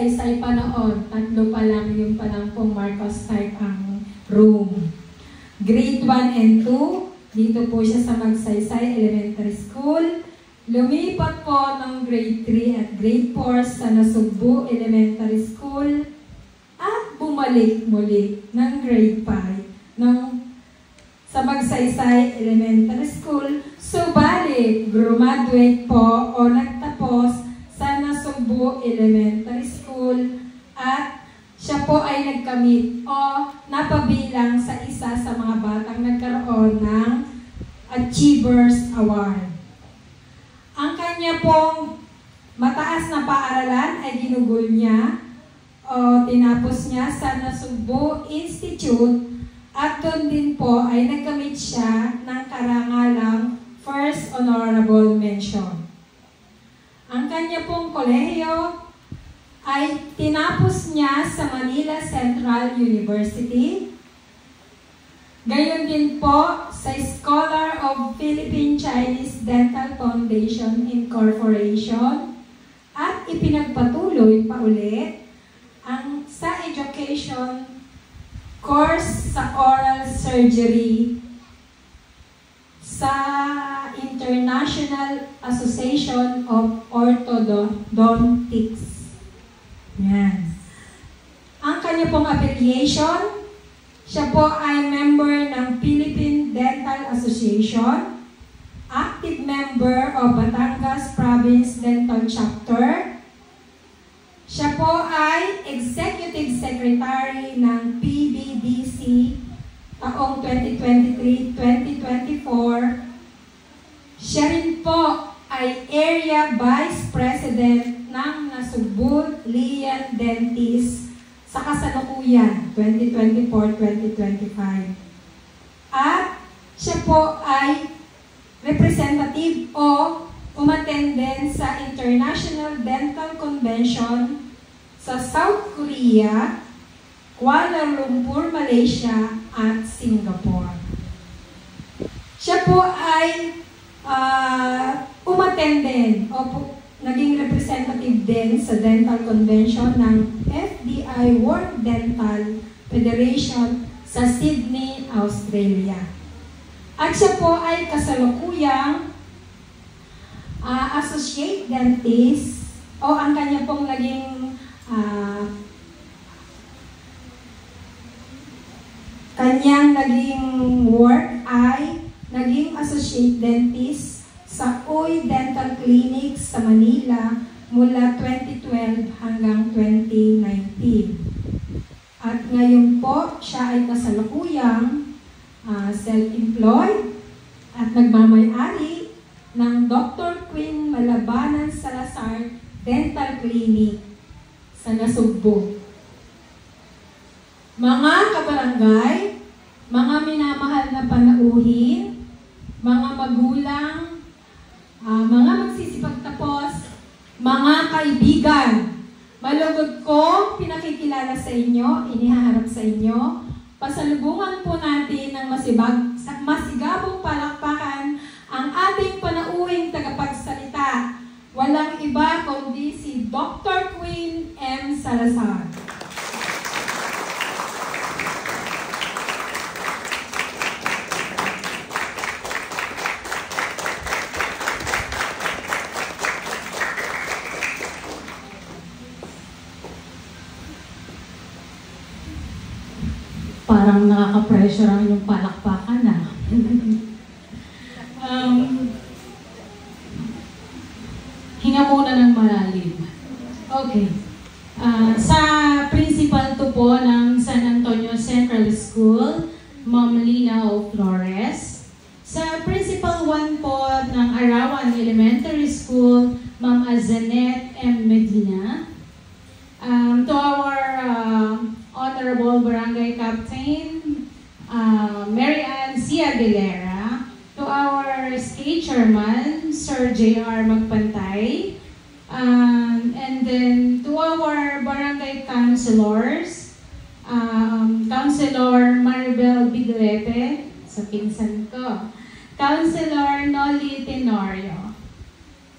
magsaysay pa noon. 3 pa lang yung pong Marcos type ang room. Grade 1 and 2, dito po siya sa Magsaysay Elementary School. Lumipat po ng grade 3 at grade 4 sa Nasugbu Elementary School. At bumalik muli ng grade 5 sa Magsaysay Elementary School. Subalit, graduate po o nagtapos sa Nasugbu Elementary School at siya po ay nagkamit o napabilang sa isa sa mga batang nagkaroon ng Achievers Award. Ang kanya pong mataas na paaralan ay ginugol niya o tinapos niya sa Nasugbu Institute at doon din po ay nagkamit siya ng karangalang First Honorable Mention. Ang kanya pong kolehiyo ay tinapos niya sa Manila Central University. Gayon din po sa Scholar of Philippine Chinese Dental Foundation Incorporation at ipinagpatuloy pa ulit ang sa education course sa oral surgery sa International Association of Orthodontics. Yan. Ang kanya pong affiliation, siya po ay member ng Philippine Dental Association, active member of Batangas Province Dental Chapter. Siya po ay Executive Secretary ng PBDC taong 2023-2024. Siya rin po ay Area Vice President ng Nasugbu Lian Dentist sa kasalukuyan 2024-2025. At siya po ay representative o umattend sa International Dental Convention sa South Korea, Kuala Lumpur, Malaysia, at Singapore. Siya po ay umattend o naging representative din sa Dental Convention ng FDI World Dental Federation sa Sydney, Australia. At siya po ay kasalukuyang associate dentist o ang kanya pong naging kanyang naging work ay naging associate dentist sa Uy Dental Clinic sa Manila mula 2012 hanggang 2019. At ngayon po, siya ay kasalukuyang self-employed at nagmamay-ari ng Dr. Queen Malabanan Salazar Dental Clinic sa Nasugbu. Mga kabarangay, mga minamahal na panauhin, mga magulang, mga magsisipagtapos, mga kaibigan, malugod ko pinakikilala sa inyo, inihaharap sa inyo, pasalubungan po natin ng masigabong palakpakan ang ating panauhing tagapagsalita. Walang iba kundi si Dr. Queen M. Salazar. Parang nakaka-pressure ang inyong palakpakan na. Hinga muna ng malalim. Okay. Sa principal to po ng San Antonio Central School, Ma'am Lina O. Flores. Sa principal 1 po ng Arawan Elementary School, Ma'am Azanet M. Medina. To our Honorable Barangay Captain, Mary Ann C. Aguilera, to our State Chairman, Sir J.R. Magpantay, and then to our Barangay Councilors, Councilor Maribel Biglete, sa pinsan ko, Councilor Noli Tenorio,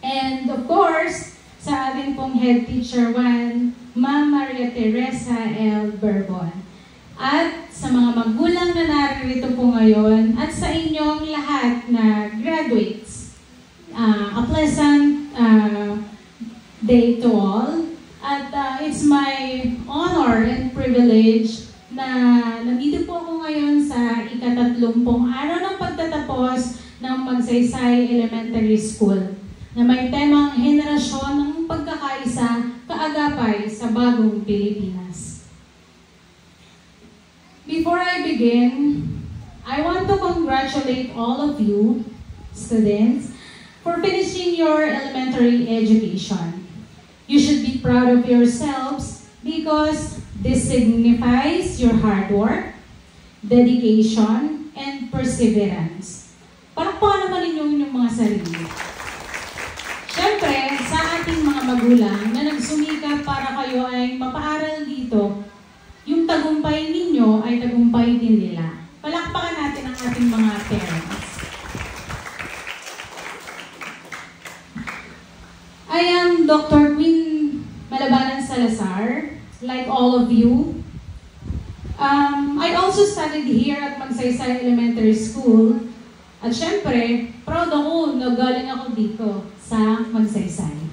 and of course, sa ating pong Head Teacher 1, Ma'am Maria Teresa L. Bourbon. At sa mga magulang na narito po ngayon, at sa inyong lahat na graduates, a pleasant day to all. At it's my honor and privilege na nandito po ako ngayon sa ika-30 araw ng pagtatapos ng Magsaysay Elementary School na may temang henerasyon ng pagkakaisa, kaagapay sa bagong Pilipinas. Before I begin, I want to congratulate all of you, students, for finishing your elementary education. You should be proud of yourselves because this signifies your hard work, dedication, and perseverance. Palakpakan naman ninyo inyong mga sarili. Siyempre, sa ating mga magulang na nagsumikap para kayo ay mapaaral dito, yung tagumpay ninyo ay tagumpay din nila. Palakpakan natin ang ating mga parents. I am Dr. Queen Malabanan Salazar, like all of you. I also studied here at Magsaysay Elementary School. At syempre, proud ako na galing ako dito sa Magsaysay.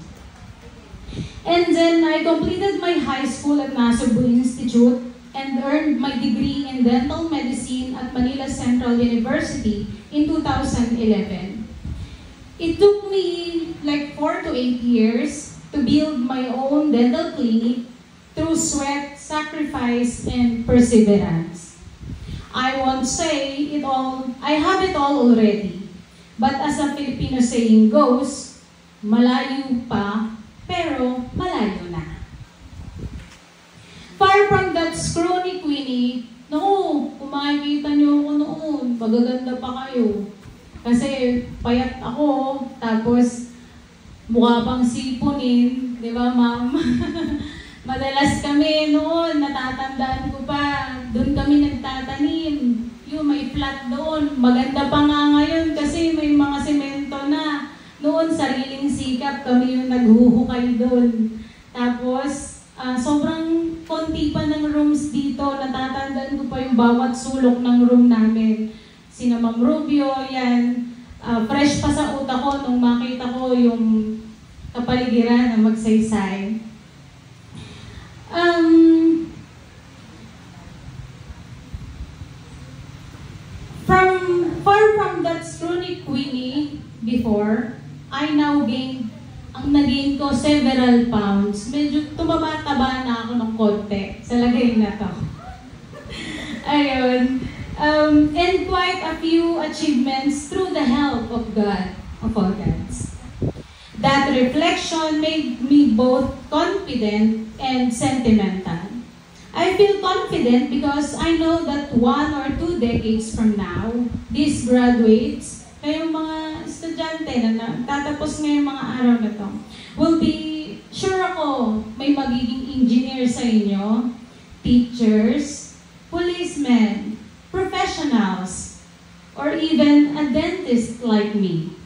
And then I completed my high school at Nasugbu Institute and earned my degree in dental medicine at Manila Central University in 2011. It took me like 4 to 8 years to build my own dental clinic through sweat, sacrifice, and perseverance. I won't say it all, I have it all already. But as a Filipino saying goes, malayo pa, pero malayo na. Far from that scrawny Queenie, no, kung makikita niyo ako noon, magaganda pa kayo. Kasi payat ako, tapos mukha pang sipunin, di ba ma'am? Madalas kami noon, natatandaan ko pa, doon kami nagtatanim. Yung may flat doon, maganda pa nga ngayon kasi may mga semento na. Noon, sariling sikap kami yung naghuhukay doon. Tapos, sobrang konti pa ng rooms dito, natatandaan ko pa yung bawat sulok ng room namin. Sina Ma'am Rubio, yan. Fresh pa sa utak ko nung makita ko yung kapaligiran ng Magsaysay. Far from that scrawny Queenie before, I now gained, ang nagain ko several pounds. Medyo tumaba-taba na ako ng konti sa lagay na to. Ayun. And quite a few achievements through the help of God, of all gods. That reflection made me both confident and sentimental. I feel confident because I know that 1 or 2 decades from now, these graduates, kayong mga estudyante na tatapos ngayong mga araw na to, will be, sure ako, may magiging engineer sa inyo, teachers, policemen, professionals, or even a dentist like me.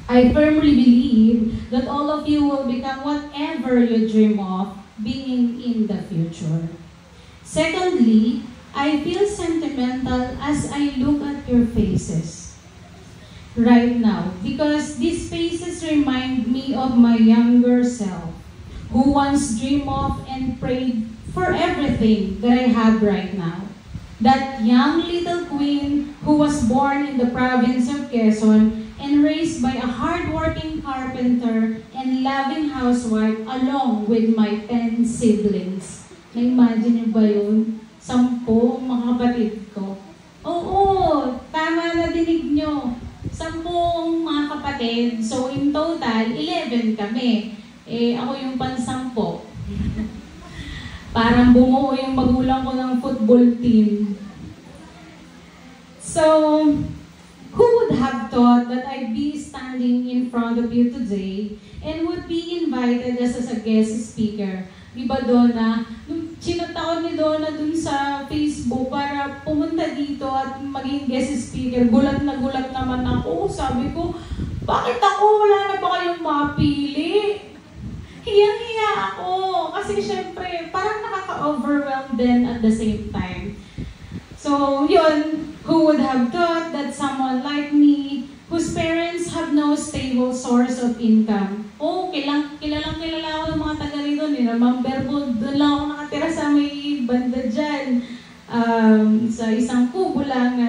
I firmly believe that all of you will become whatever you dream of being in the future. Secondly, I feel sentimental as I look at your faces right now because these faces remind me of my younger self who once dreamed of and prayed for everything that I have right now. That young little queen who was born in the province of Quezon and raised by a hard-working carpenter and loving housewife along with my 10 siblings. Na-imagine niyo ba yun? 10 mga kapatid ko. Oo, tama na dinig nyo. 10 mga kapatid. So in total, 11 kami. Ako yung pansampo. Parang bumuo yung magulang ko ng football team. So, who would have thought that I'd be standing in front of you today and would be invited as a guest speaker? Diba, Donna? Sinat ako ni Donna dun sa Facebook para pumunta dito at maging guest speaker. Gulat na gulat naman ako. Sabi ko, bakit ako? Wala na ba kayong mapili? Hiyang-hiya ako. Kasi kasi syempre, parang nakaka-overwhelm din at the same time. So, yun, who would have thought that someone like me, whose parents have no stable source of income. Oh, kilala ako ng mga taga rito, ni Ma'am Berbo, doon lang ako nakatira sa may banda dyan. Sa isang kubo lang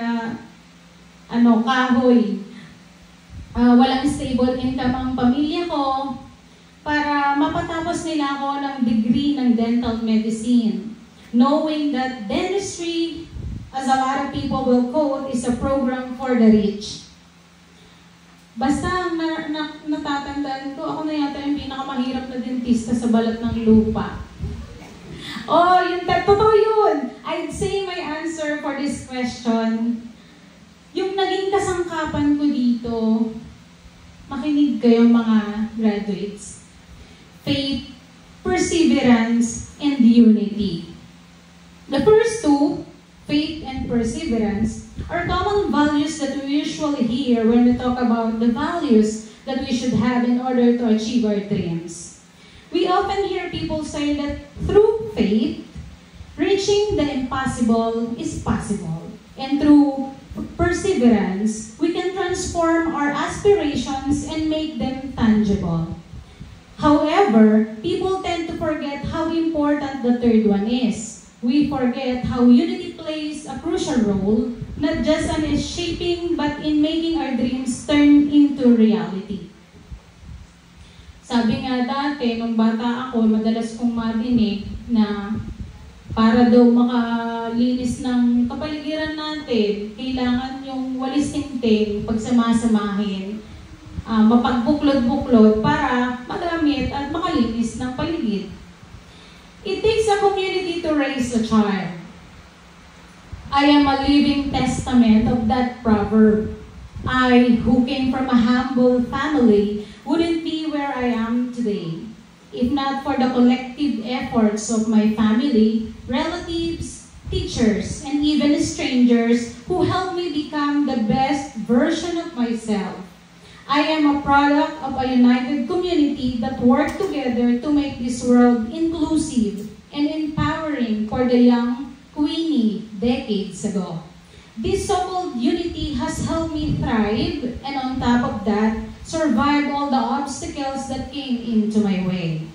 kahoy. Walang stable income ang pamilya ko para mapatapos nila ako ng degree ng dental medicine. Knowing that dentistry, as a lot of people will quote, is a program for the rich. Basta natatandaan ko, ako na yata yung pinakamahirap na dentista sa balat ng lupa. Oh, totoo yun! I'd say my answer for this question, yung naging kasangkapan ko dito, makinig kayo mga graduates. Faith, perseverance, and unity. The first two, faith and perseverance, are common values that we usually hear when we talk about the values that we should have in order to achieve our dreams. We often hear people say that through faith, reaching the impossible is possible. And through perseverance, we can transform our aspirations and make them tangible. However, people tend to forget how important the third one is. We forget how unity plays a crucial role, not just in shaping, but in making our dreams turn into reality. Sabi nga dati, nung bata ako, madalas kong marinig na para daw makalinis ng kapaligiran natin, kailangan yung walis tingting, pagsamasamahin, mapagbuklod-buklod para magamit at makalinis ng paligid. It takes a community to raise a child. I am a living testament of that proverb. I, who came from a humble family, wouldn't be where I am today, if not for the collective efforts of my family, relatives, teachers, and even strangers who helped me become the best version of myself. I am a product of a united community that worked together to make this world inclusive and empowering for the young Queenie decades ago. This so-called unity has helped me thrive, and on top of that, survive all the obstacles that came into my way.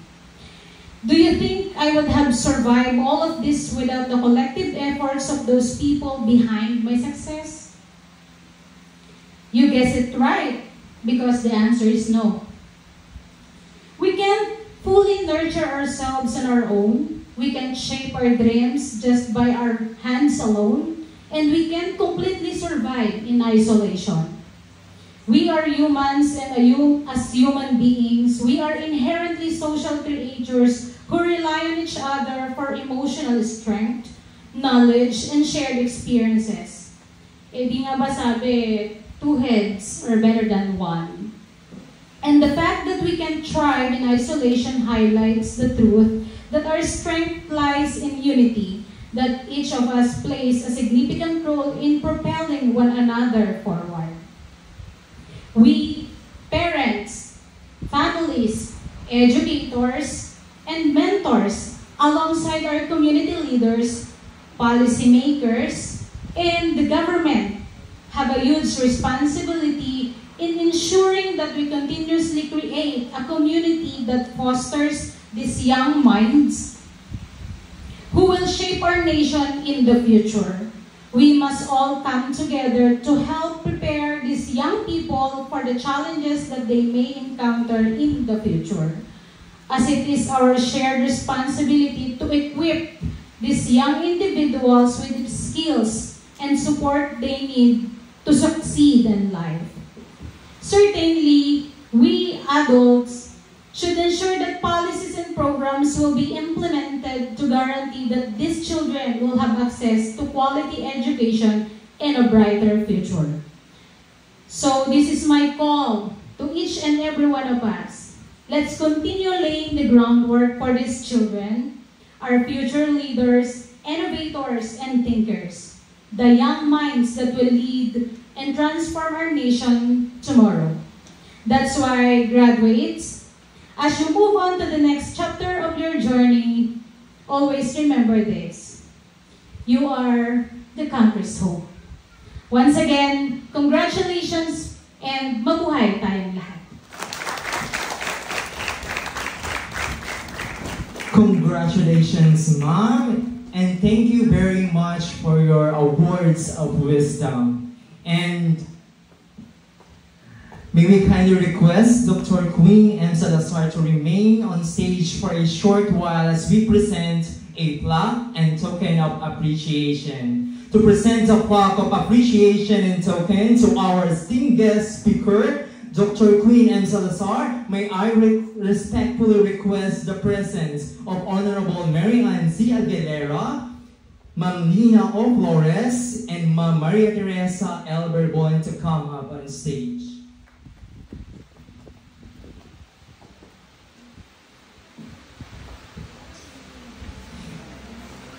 Do you think I would have survived all of this without the collective efforts of those people behind my success? You guessed it right, because the answer is no. We can't fully nurture ourselves on our own. We can't shape our dreams just by our hands alone. And we can't completely survive in isolation. We are humans, and as human beings, we are inherently social creatures who rely on each other for emotional strength, knowledge, and shared experiences. Eh di nga ba sabi, two heads are better than one. And the fact that we can thrive in isolation highlights the truth that our strength lies in unity, that each of us plays a significant role in propelling one another forward. We, parents, families, educators, and mentors, alongside our community leaders, policymakers, and the government, have a huge responsibility in ensuring that we continuously create a community that fosters these young minds who will shape our nation in the future. We must all come together to help prepare these young people for the challenges that they may encounter in the future, as it is our shared responsibility to equip these young individuals with the skills and support they need to succeed in life. Certainly, we adults should ensure that policies and programs will be implemented to guarantee that these children will have access to quality education and a brighter future. So this is my call to each and every one of us. Let's continue laying the groundwork for these children, our future leaders, innovators, and thinkers, the young minds that will lead and transform our nation tomorrow. That's why, graduates, as you move on to the next chapter of your journey, always remember this. You are the country's hope. Once again, congratulations and mabuhay tayong lahat. Congratulations, Ma'am, and thank you very much for your awards of wisdom. And may we kindly request Dr. Queen M. Salazar to remain on stage for a short while as we present a plaque and token of appreciation. To present a plaque of appreciation and token to our esteemed guest speaker, Dr. Queen M. Salazar, may I respectfully request the presence of Honorable Mary Ann C. Aguilera, Ma'am Nina O. Flores, and Ma'am Maria Teresa L. Berbon to come up on stage.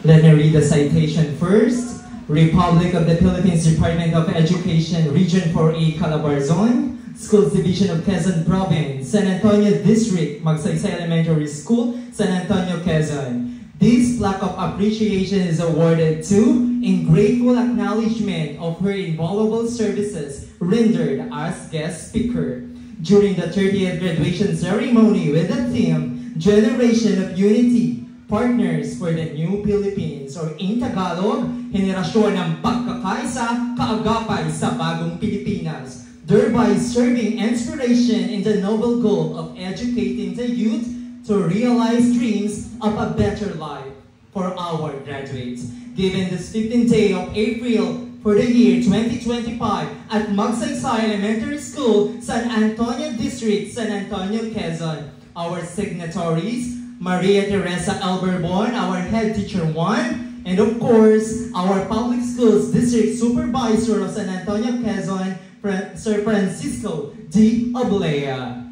Let me read the citation first. Republic of the Philippines Department of Education, Region 4A, Calabarzon, Schools Division of Quezon Province, San Antonio District, Magsaysay Elementary School, San Antonio, Quezon. This plaque of appreciation is awarded to, in grateful acknowledgement of her invaluable services rendered as guest speaker during the 30th graduation ceremony with the theme, Generation of Unity, Partners for the New Philippines, or in Tagalog, Henerasyon ng Pagkakaisa, Kaagapay sa Bagong Pilipinas, thereby serving inspiration in the noble goal of educating the youth to realize dreams of a better life for our graduates. Given this 15th day of April for the year 2025 at Magsaysay Elementary School, San Antonio District, San Antonio, Quezon, our signatories, Maria Teresa L. Berbon, our head teacher 1, and of course, our public schools district supervisor of San Antonio, Quezon, Sir Francisco D. Oblea.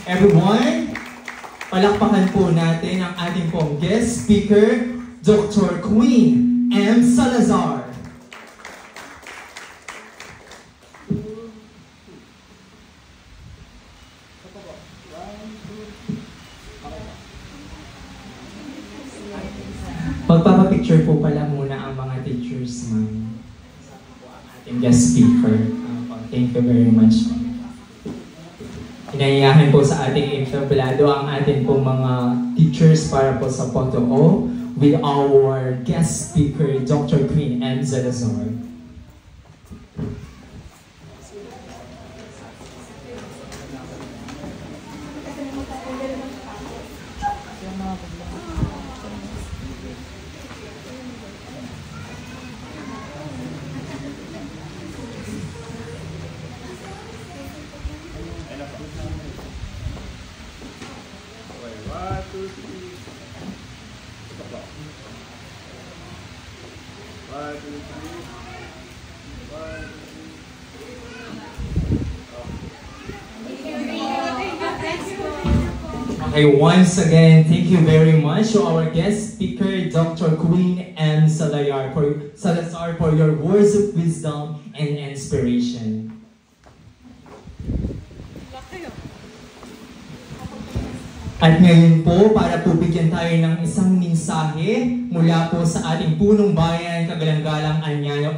Everyone, palakpakan po natin ang ating pong guest speaker, Dr. Queen M. Salazar. Magpapapicture po pala muna ang mga teachers, ma'am. Ating guest speaker. Thank you very much. Inayahan po sa ating entablado ang ating po mga teachers para po sa photo with our guest speaker, Dr. Queen M. Salazar. Okay, once again, thank you very much to our guest speaker, Dr. Queen M. Salazar, for your words of wisdom and inspiration. At ngayon po, para po bigyan tayo ng isang mensahe mula po sa ating punong bayan, kagalang-galang Anyayo